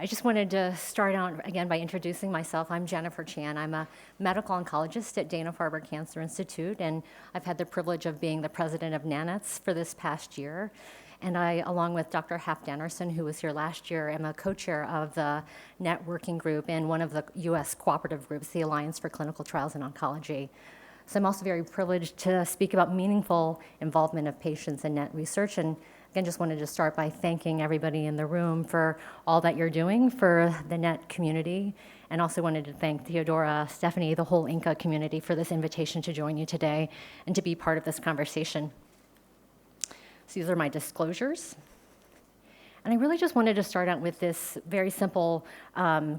just wanted to start out again by introducing myself. I'm Jennifer Chan. I'm a medical oncologist at Dana-Farber Cancer Institute, and I've had the privilege of being the president of NANETS for this past year. And I, along with Dr. Haft Anderson, who was here last year, am a co-chair of the NET working group and one of the U.S. cooperative groups, the Alliance for Clinical Trials in Oncology. So I'm also very privileged to speak about meaningful involvement of patients in NET research. And again, just wanted to start by thanking everybody in the room for all that you're doing for the NET community. And also wanted to thank Theodora, Stephanie, the whole INCA community for this invitation to join you today and to be part of this conversation. So these are my disclosures. And I really just wanted to start out with this very simple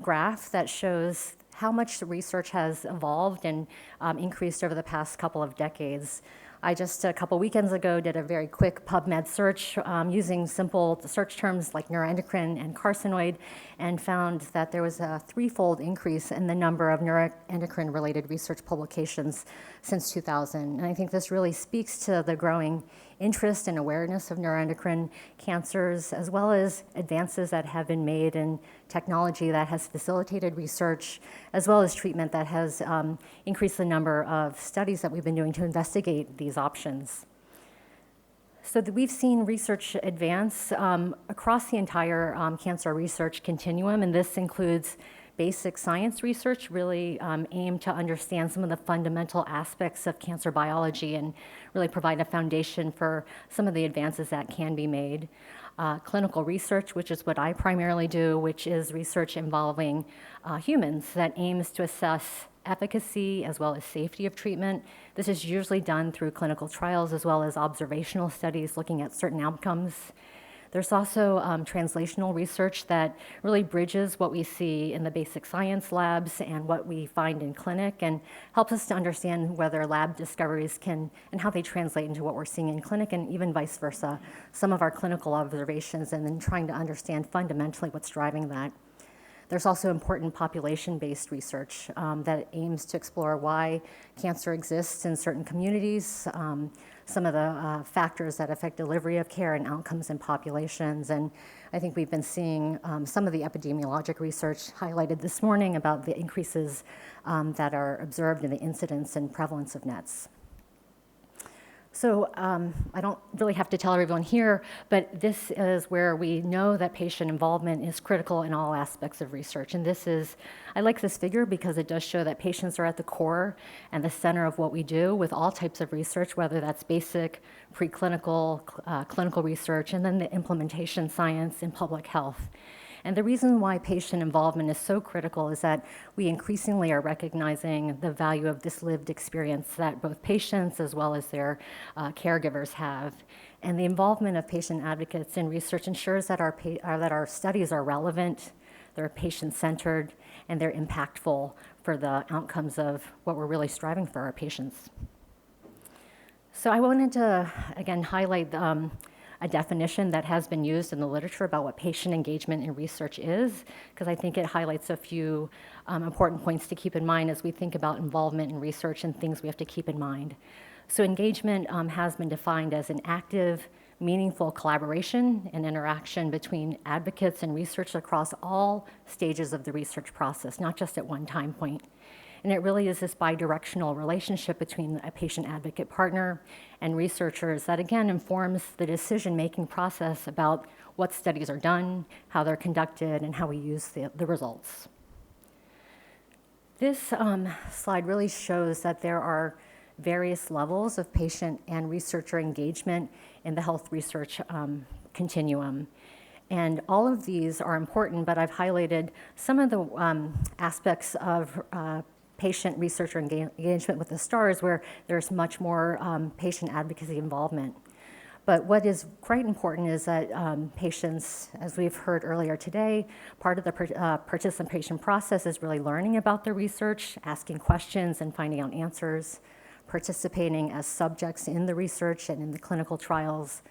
graph that shows how much research has evolved and increased over the past couple of decades. I just a couple weekends ago did a very quick PubMed search using simple search terms like neuroendocrine and carcinoid, and found that there was a threefold increase in the number of neuroendocrine-related research publications since 2000. And I think this really speaks to the growing interest and awareness of neuroendocrine cancers, as well as advances that have been made in technology that has facilitated research, as well as treatment that has increased the number of studies that we've been doing to investigate these options. So we've seen research advance across the entire cancer research continuum, and this includes basic science research, really aimed to understand some of the fundamental aspects of cancer biology and really provide a foundation for some of the advances that can be made. Clinical research, which is what I primarily do, which is research involving humans that aims to assess efficacy as well as safety of treatment. This is usually done through clinical trials as well as observational studies looking at certain outcomes. There's also translational research that really bridges what we see in the basic science labs and what we find in clinic, and helps us to understand whether lab discoveries can and how they translate into what we're seeing in clinic, and even vice versa, some of our clinical observations, and then trying to understand fundamentally what's driving that. There's also important population-based research that aims to explore why cancer exists in certain communities, some of the factors that affect delivery of care and outcomes in populations. And I think we've been seeing some of the epidemiologic research highlighted this morning about the increases that are observed in the incidence and prevalence of NETs. So I don't really have to tell everyone here, but this is where we know that patient involvement is critical in all aspects of research. And this is, I like this figure because it does show that patients are at the core and the center of what we do with all types of research, whether that's basic, preclinical, clinical research, and then the implementation science in public health. And the reason why patient involvement is so critical is that we increasingly are recognizing the value of this lived experience that both patients as well as their caregivers have. And the involvement of patient advocates in research ensures that our studies are relevant, they're patient-centered, and they're impactful for the outcomes of what we're really striving for our patients. So I wanted to, again, highlight a definition that has been used in the literature about what patient engagement in research is, because I think it highlights a few important points to keep in mind as we think about involvement in research and things we have to keep in mind. So engagement has been defined as an active, meaningful collaboration and interaction between advocates and research across all stages of the research process, not just at one time point. And it really is this bidirectional relationship between a patient advocate partner and researchers that, again, informs the decision-making process about what studies are done, how they're conducted, and how we use the results. This slide really shows that there are various levels of patient and researcher engagement in the health research continuum. And all of these are important, but I've highlighted some of the aspects of patient researcher engagement with the stars where there's much more patient advocacy involvement. But what is quite important is that patients, as we've heard earlier today, part of the participation process is really learning about the research, asking questions and finding out answers, participating as subjects in the research and in the clinical trials,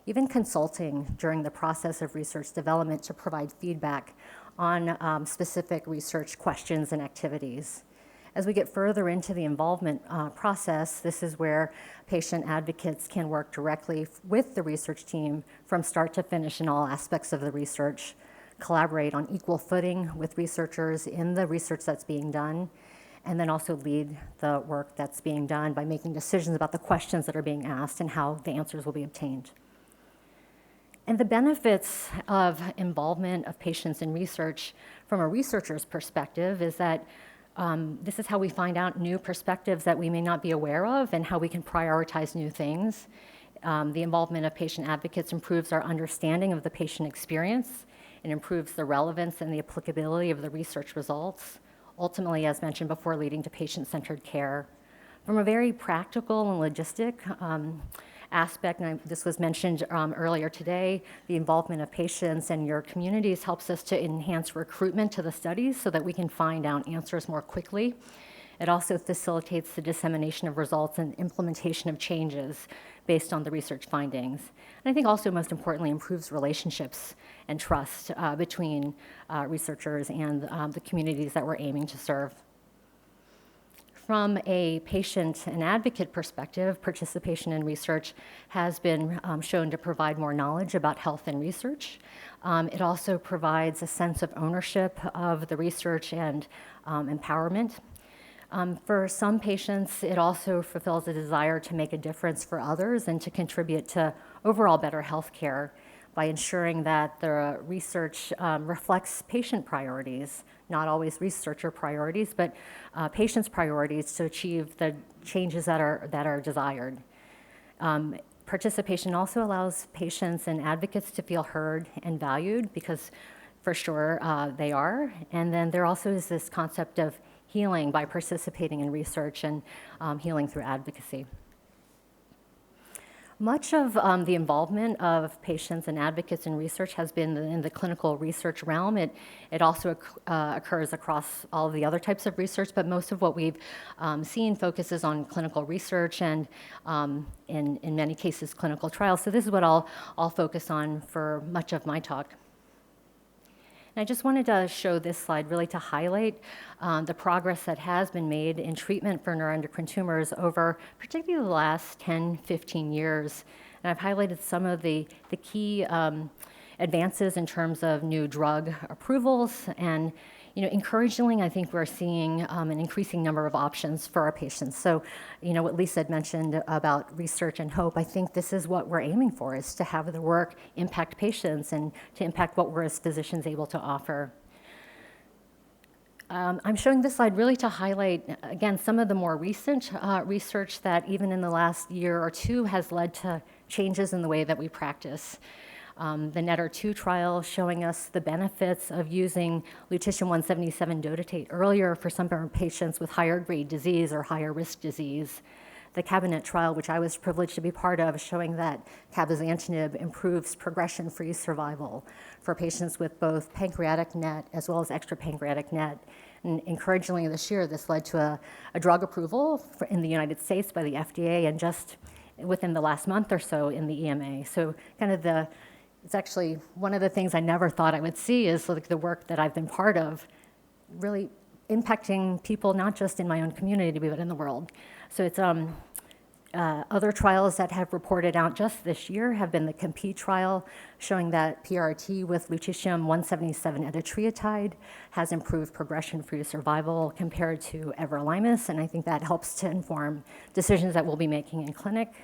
even consulting during the process of research development to provide feedback on specific research questions and activities. As we get further into the involvement process, this is where patient advocates can work directly with the research team from start to finish in all aspects of the research, collaborate on equal footing with researchers in the research that's being done, and then also lead the work that's being done by making decisions about the questions that are being asked and how the answers will be obtained. And the benefits of involvement of patients in research from a researcher's perspective is that this is how we find out new perspectives that we may not be aware of and how we can prioritize new things. The involvement of patient advocates improves our understanding of the patient experience. It improves the relevance and the applicability of the research results, ultimately, as mentioned before, leading to patient-centered care. From a very practical and logistic aspect, and this was mentioned earlier today, the involvement of patients and your communities helps us to enhance recruitment to the studies so that we can find out answers more quickly. It also facilitates the dissemination of results and implementation of changes based on the research findings. And I think also most importantly improves relationships and trust between researchers and the communities that we're aiming to serve. From a patient and advocate perspective, participation in research has been shown to provide more knowledge about health and research. It also provides a sense of ownership of the research and empowerment. For some patients, it also fulfills a desire to make a difference for others and to contribute to overall better health care by ensuring that the research reflects patient priorities, not always researcher priorities, but patients' priorities to achieve the changes that are desired. Participation also allows patients and advocates to feel heard and valued, because for sure they are. And then there also is this concept of healing by participating in research and healing through advocacy. Much of the involvement of patients and advocates in research has been in the clinical research realm. It also occurs across all of the other types of research, but most of what we've seen focuses on clinical research and in many cases clinical trials. So this is what I'll focus on for much of my talk. And I just wanted to show this slide really to highlight the progress that has been made in treatment for neuroendocrine tumors over particularly the last 10, 15 years. And I've highlighted some of the key advances in terms of new drug approvals. And encouragingly, I think we're seeing an increasing number of options for our patients. So, what Lisa had mentioned about research and hope, I think this is what we're aiming for, is to have the work impact patients and to impact what we're as physicians able to offer. I'm showing this slide really to highlight, again, some of the more recent research that even in the last year or two has led to changes in the way that we practice. The NETTER-2 trial showing us the benefits of using lutetium-177 dotatate earlier for some of our patients with higher grade disease or higher risk disease. The CABINET trial, which I was privileged to be part of, showing that cabozantinib improves progression-free survival for patients with both pancreatic NET as well as extrapancreatic NET. And encouragingly this year, this led to a drug approval in the United States by the FDA and just within the last month or so in the EMA. So kind of it's actually one of the things I never thought I would see is like the work that I've been part of really impacting people, not just in my own community, but in the world. So it's other trials that have reported out just this year have been the COMPETE trial, showing that PRRT with lutetium-177 etotriotide has improved progression-free survival compared to everolimus, and I think that helps to inform decisions that we'll be making in clinic.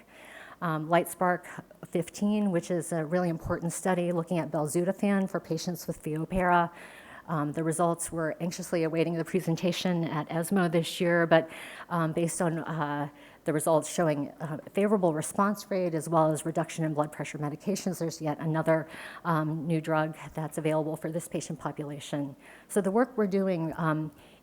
LIGHTSPARK 15, which is a really important study looking at belzutifan for patients with pheopera. The results we're anxiously awaiting the presentation at ESMO this year, but based on the results showing a favorable response rate as well as reduction in blood pressure medications, there's yet another new drug that's available for this patient population. So the work we're doing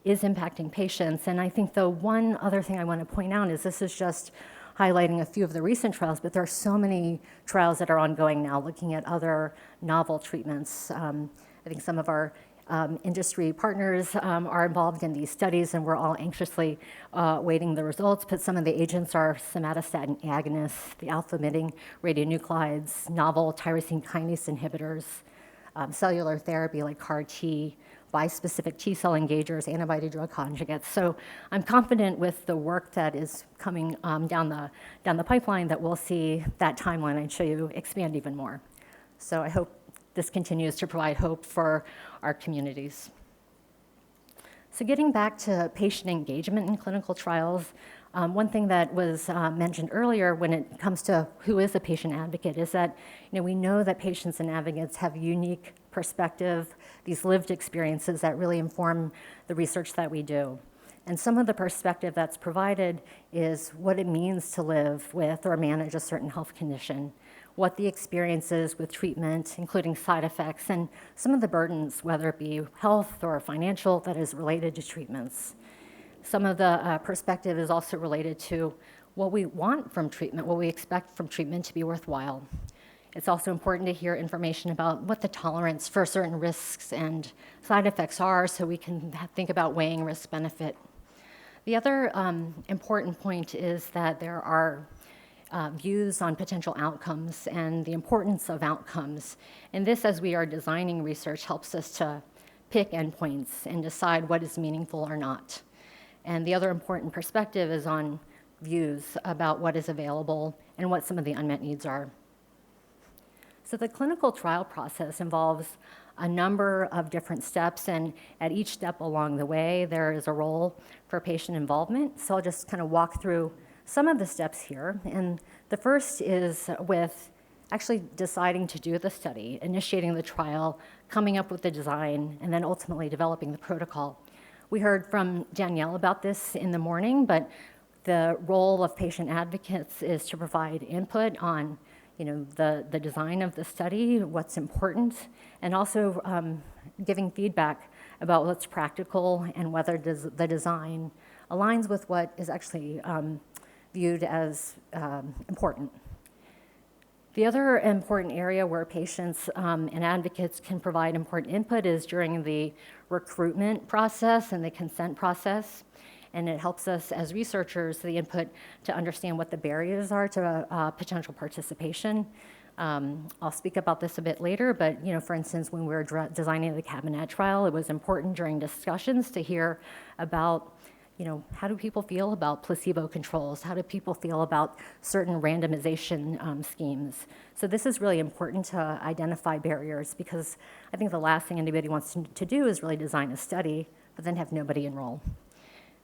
is impacting patients, and I think the one other thing I want to point out is this is just highlighting a few of the recent trials, but there are so many trials that are ongoing now looking at other novel treatments. I think some of our industry partners are involved in these studies, and we're all anxiously waiting the results, but some of the agents are somatostatin agonists, the alpha-emitting radionuclides, novel tyrosine kinase inhibitors, cellular therapy like CAR-T, bispecific T-cell engagers, antibody-drug conjugates. So I'm confident with the work that is coming down the pipeline that we'll see that timeline I'd show you expand even more. So I hope this continues to provide hope for our communities. So getting back to patient engagement in clinical trials, one thing that was mentioned earlier when it comes to who is a patient advocate is that we know that patients and advocates have unique perspective, these lived experiences that really inform the research that we do. And some of the perspective that's provided is what it means to live with or manage a certain health condition, what the experience is with treatment, including side effects, and some of the burdens, whether it be health or financial, that is related to treatments. Some of the perspective is also related to what we want from treatment, what we expect from treatment to be worthwhile. It's also important to hear information about what the tolerance for certain risks and side effects are so we can think about weighing risk-benefit. The other important point is that there are views on potential outcomes and the importance of outcomes. And this, as we are designing research, helps us to pick endpoints and decide what is meaningful or not. And the other important perspective is on views about what is available and what some of the unmet needs are. So the clinical trial process involves a number of different steps, and at each step along the way, there is a role for patient involvement. So I'll just kind of walk through some of the steps here. And the first is with actually deciding to do the study, initiating the trial, coming up with the design, and then ultimately developing the protocol. We heard from Danielle about this in the morning, but the role of patient advocates is to provide input on the design of the study, what's important, and also giving feedback about what's practical and whether the design aligns with what is actually viewed as important. The other important area where patients and advocates can provide important input is during the recruitment process and the consent process. And it helps us as researchers, the input, to understand what the barriers are to potential participation. I'll speak about this a bit later, but for instance, when we were designing the cabinet trial, it was important during discussions to hear about how do people feel about placebo controls? How do people feel about certain randomization schemes? So this is really important to identify barriers, because I think the last thing anybody wants to do is really design a study, but then have nobody enroll.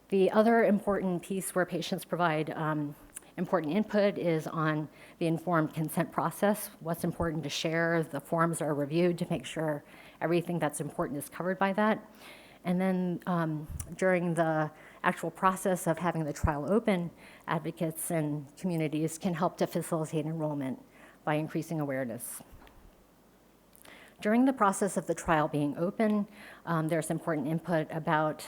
The other important piece where patients provide important input is on the informed consent process, what's important to share. The forms are reviewed to make sure everything that's important is covered by that. And then during the actual process of having the trial open, advocates and communities can help to facilitate enrollment by increasing awareness. During the process of the trial being open, there's important input about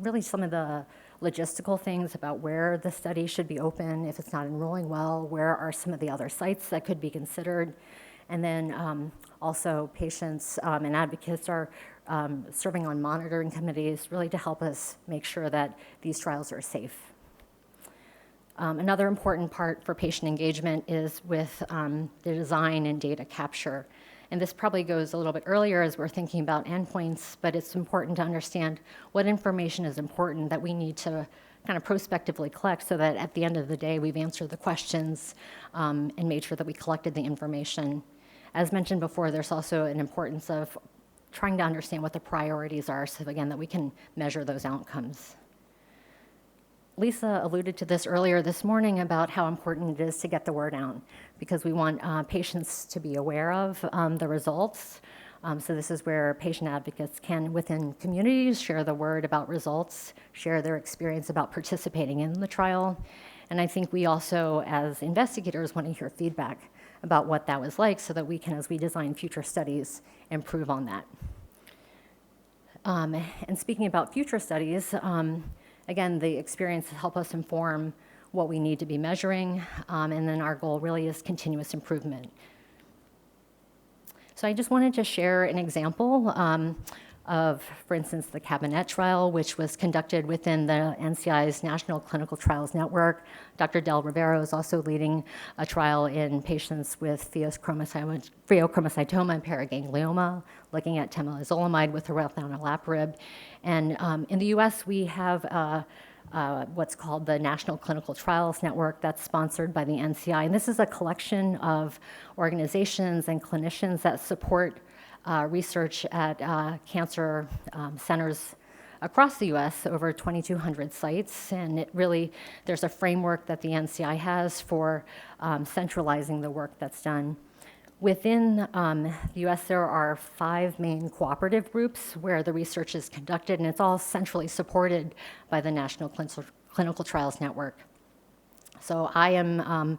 really some of the logistical things about where the study should be open, if it's not enrolling well, where are some of the other sites that could be considered. And then also patients and advocates are serving on monitoring committees, really to help us make sure that these trials are safe. Another important part for patient engagement is with the design and data capture. And this probably goes a little bit earlier as we're thinking about endpoints, but it's important to understand what information is important that we need to kind of prospectively collect so that at the end of the day, we've answered the questions and made sure that we collected the information. As mentioned before, there's also an importance of trying to understand what the priorities are so again, that we can measure those outcomes. Lisa alluded to this earlier this morning about how important it is to get the word out, because we want patients to be aware of the results. So this is where patient advocates can, within communities, share the word about results, share their experience about participating in the trial. And I think we also, as investigators, want to hear feedback about what that was like so that we can, as we design future studies, improve on that. And speaking about future studies, again, the experience help us inform what we need to be measuring, and then our goal really is continuous improvement. So I just wanted to share an example of, for instance, the cabinet trial, which was conducted within the NCI's National Clinical Trials Network. Dr. Del Rivero is also leading a trial in patients with pheochromocytoma and paraganglioma, looking at temozolomide with olaparib. And in the US, we have what's called the National Clinical Trials Network that's sponsored by the NCI. And this is a collection of organizations and clinicians that support research at cancer centers across the U.S., over 2,200 sites, and there's a framework that the NCI has for centralizing the work that's done. Within the U.S., there are 5 main cooperative groups where the research is conducted, and it's all centrally supported by the National Clinical Trials Network. So I am an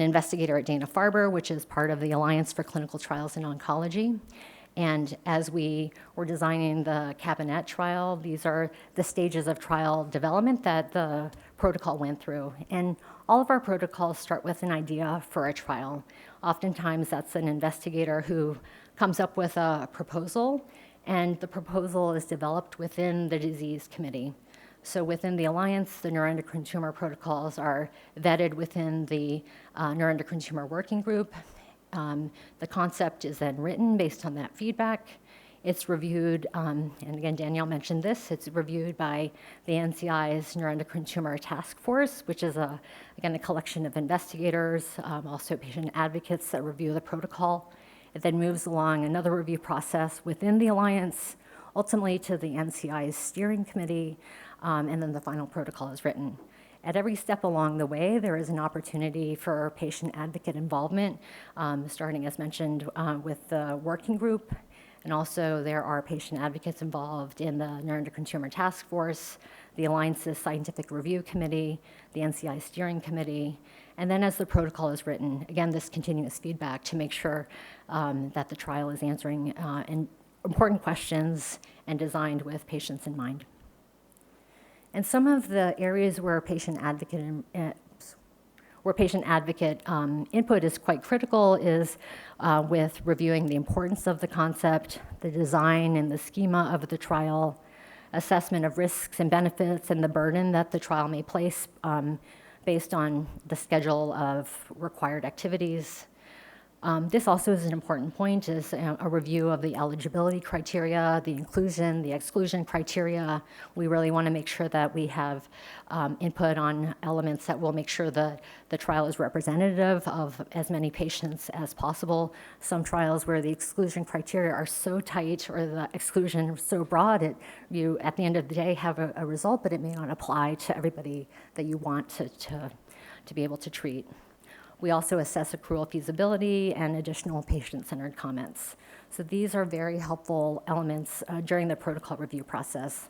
investigator at Dana-Farber, which is part of the Alliance for Clinical Trials in Oncology. And as we were designing the cabinet trial, these are the stages of trial development that the protocol went through. And all of our protocols start with an idea for a trial. Oftentimes, that's an investigator who comes up with a proposal, and the proposal is developed within the disease committee. So within the Alliance, the neuroendocrine tumor protocols are vetted within the neuroendocrine tumor working group. The concept is then written based on that feedback. It's reviewed, and again, Danielle mentioned this, it's reviewed by the NCI's Neuroendocrine Tumor Task Force, which is, again, a collection of investigators, also patient advocates that review the protocol. It then moves along another review process within the Alliance, ultimately to the NCI's steering committee, and then the final protocol is written. At every step along the way, there is an opportunity for patient advocate involvement, starting, as mentioned, with the working group. And also, there are patient advocates involved in the Neuroendocrine Tumor Task Force, the Alliance's Scientific Review Committee, the NCI Steering Committee. And then as the protocol is written, again, this continuous feedback to make sure that the trial is answering important questions and designed with patients in mind. And some of the areas where patient advocate input is quite critical is with reviewing the importance of the concept, the design and the schema of the trial, assessment of risks and benefits, and the burden that the trial may place based on the schedule of required activities. This also is an important point, is a review of the eligibility criteria, the inclusion, the exclusion criteria. We really want to make sure that we have input on elements that will make sure that the trial is representative of as many patients as possible. Some trials where the exclusion criteria are so tight or the exclusion so broad, you at the end of the day have a result, but it may not apply to everybody that you want to be able to treat. We also assess accrual feasibility and additional patient-centered comments. So these are very helpful elements during the protocol review process.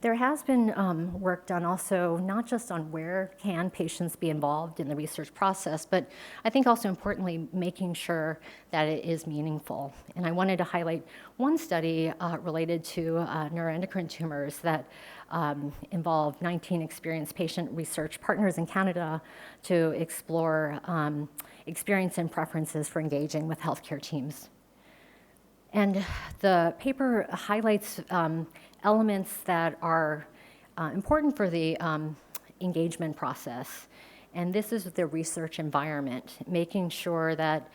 There has been work done also not just on where can patients be involved in the research process, but I think also importantly making sure that it is meaningful. And I wanted to highlight one study related to neuroendocrine tumors that involved 19 experienced patient research partners in Canada to explore experience and preferences for engaging with healthcare teams. And the paper highlights elements that are important for the engagement process. And this is the research environment, making sure that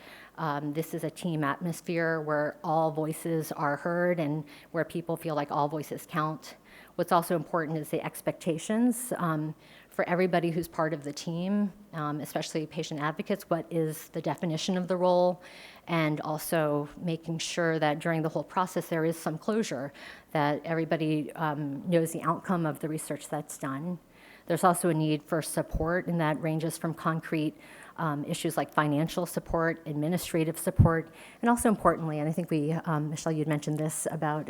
this is a team atmosphere where all voices are heard and where people feel like all voices count. What's also important is the expectations for everybody who's part of the team, especially patient advocates. What is the definition of the role? And also making sure that during the whole process there is some closure, that everybody knows the outcome of the research that's done. There's also a need for support, and that ranges from concrete issues like financial support, administrative support, and also importantly, and I think Michelle, you'd mentioned this about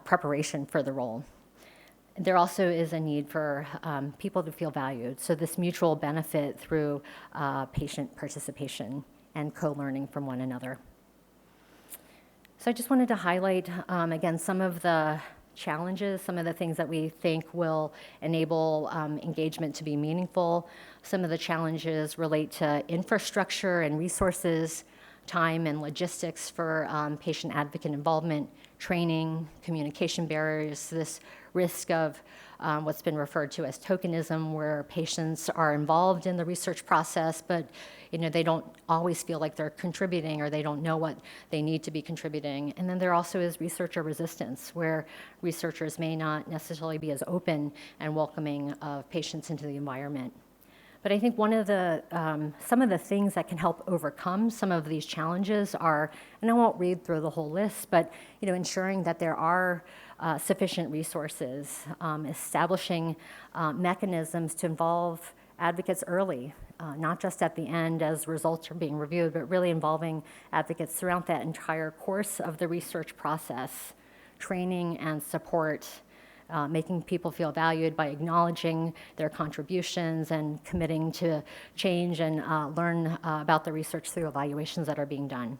preparation for the role. There also is a need for people to feel valued, so this mutual benefit through patient participation and co-learning from one another. So I just wanted to highlight, again, some of the challenges, some of the things that we think will enable engagement to be meaningful. Some of the challenges relate to infrastructure and resources, time and logistics for patient advocate involvement, training, communication barriers, this risk of what's been referred to as tokenism, where patients are involved in the research process, but they don't always feel like they're contributing, or they don't know what they need to be contributing. And then there also is researcher resistance, where researchers may not necessarily be as open and welcoming of patients into the environment. But I think one of the, some of the things that can help overcome some of these challenges are, and I won't read through the whole list, but ensuring that there are sufficient resources, establishing mechanisms to involve advocates early, not just at the end as results are being reviewed, but really involving advocates throughout that entire course of the research process, training and support, making people feel valued by acknowledging their contributions and committing to change and learn about the research through evaluations that are being done.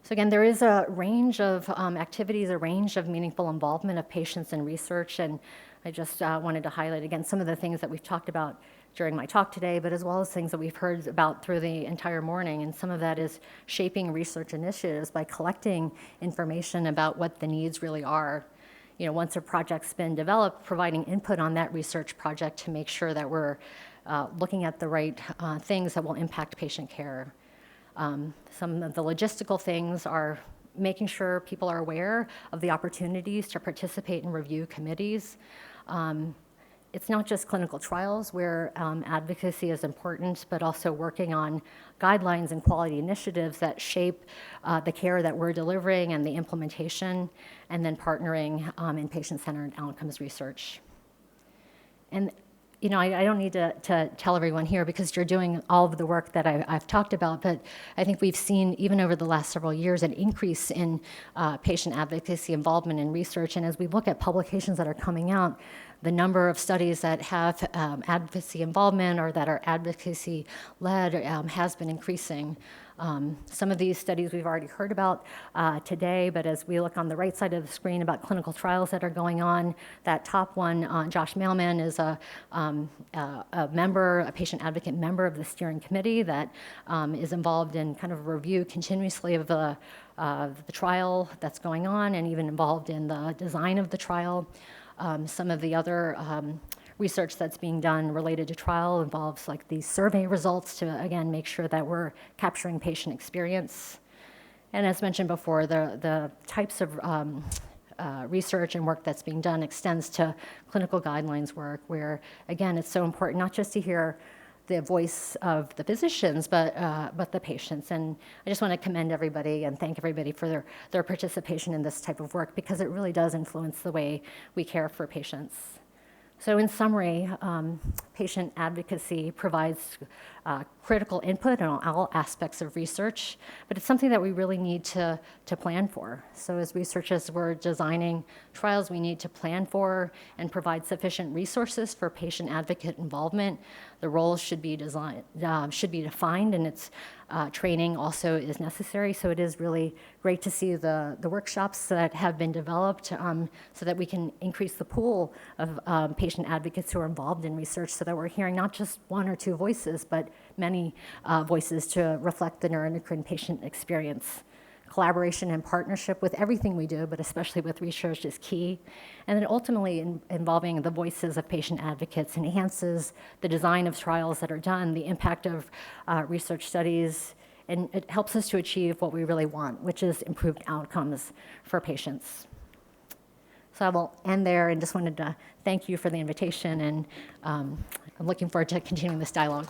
So again, there is a range of activities, a range of meaningful involvement of patients in research, and I just wanted to highlight again some of the things that we've talked about during my talk today, but as well as things that we've heard about through the entire morning. And some of that is shaping research initiatives by collecting information about what the needs really are. Once a project's been developed, providing input on that research project to make sure that we're looking at the right things that will impact patient care. Some of the logistical things are making sure people are aware of the opportunities to participate in review committees. It's not just clinical trials where advocacy is important, but also working on guidelines and quality initiatives that shape the care that we're delivering and the implementation, and then partnering in patient-centered outcomes research. And I don't need to tell everyone here because you're doing all of the work that I've talked about, but I think we've seen, even over the last several years, an increase in patient advocacy involvement in research. And as we look at publications that are coming out, the number of studies that have advocacy involvement or that are advocacy-led has been increasing. Some of these studies we've already heard about today, but as we look on the right side of the screen about clinical trials that are going on, that top one, Josh Mailman, is a member, a patient advocate member of the steering committee that is involved in kind of review continuously of the trial that's going on and even involved in the design of the trial. Some of the other research that's being done related to trial involves like these survey results to, again, make sure that we're capturing patient experience. And as mentioned before, the types of research and work that's being done extends to clinical guidelines work where, again, it's so important not just to hear the voice of the physicians, but the patients. And I just want to commend everybody and thank everybody for their participation in this type of work because it really does influence the way we care for patients. So in summary, patient advocacy provides critical input on all aspects of research, but it's something that we really need to plan for. So as researchers, we're designing trials, we need to plan for and provide sufficient resources for patient advocate involvement. The roles should be defined, and its training also is necessary. So it is really great to see the workshops that have been developed so that we can increase the pool of patient advocates who are involved in research so that we're hearing not just one or two voices, but many voices to reflect the neuroendocrine patient experience. Collaboration and partnership with everything we do, but especially with research, is key. And then ultimately involving the voices of patient advocates enhances the design of trials that are done, the impact of research studies, and it helps us to achieve what we really want, which is improved outcomes for patients. So I will end there and just wanted to thank you for the invitation, and I'm looking forward to continuing this dialogue.